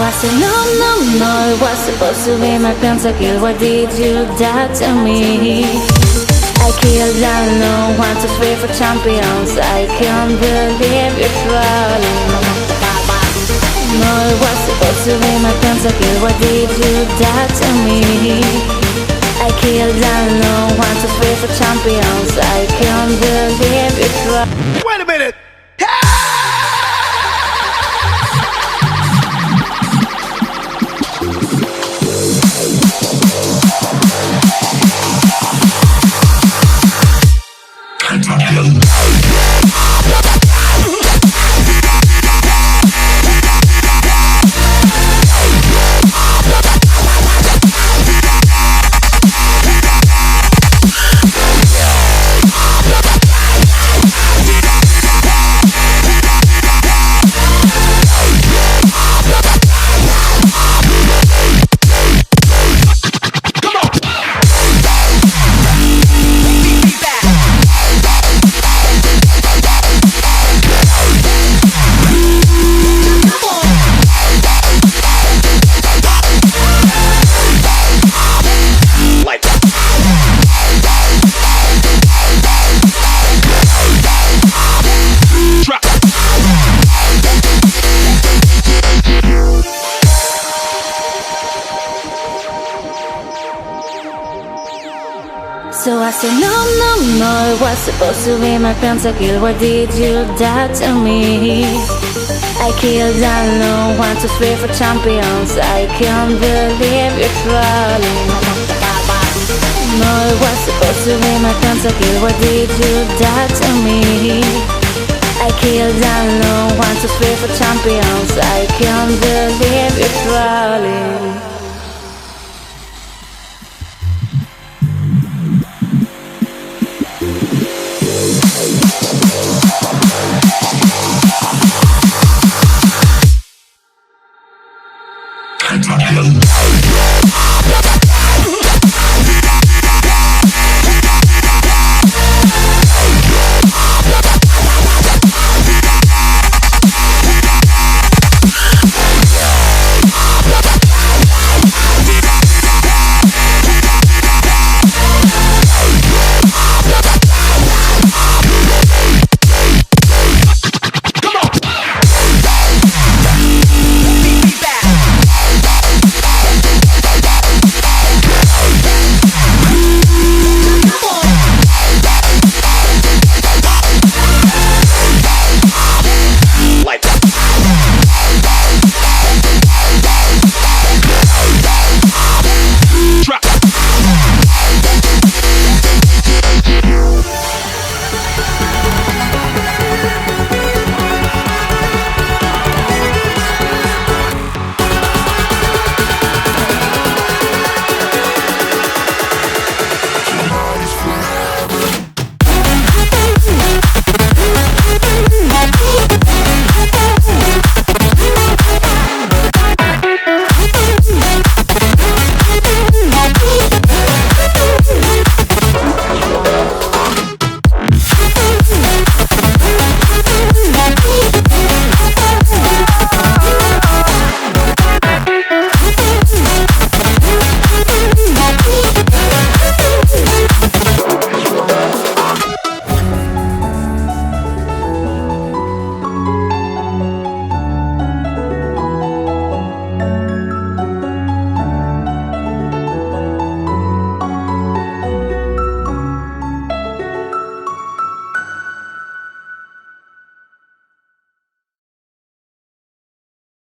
I said no, no, no, it was supposed to be my pentakill. Why did you die to me? I killed alone, 1, 2, 3 for champions. I can't believe you're falling. No, it was supposed to be my pentakill. Why did you die to me? I killed alone, 1, 2, 3 for champions. I can't believe you're falling. Wait a minute! So I said no, no, no, it was supposed to be my pentakill. Why did you die to me? I killed alone, 1, 2, 3 for champions. I can't believe you're falling. No, it was supposed to be my pentakill. Why did you die to me? I killed alone, 1, 2, 3 for champions. I can't believe you're falling. Kentucky.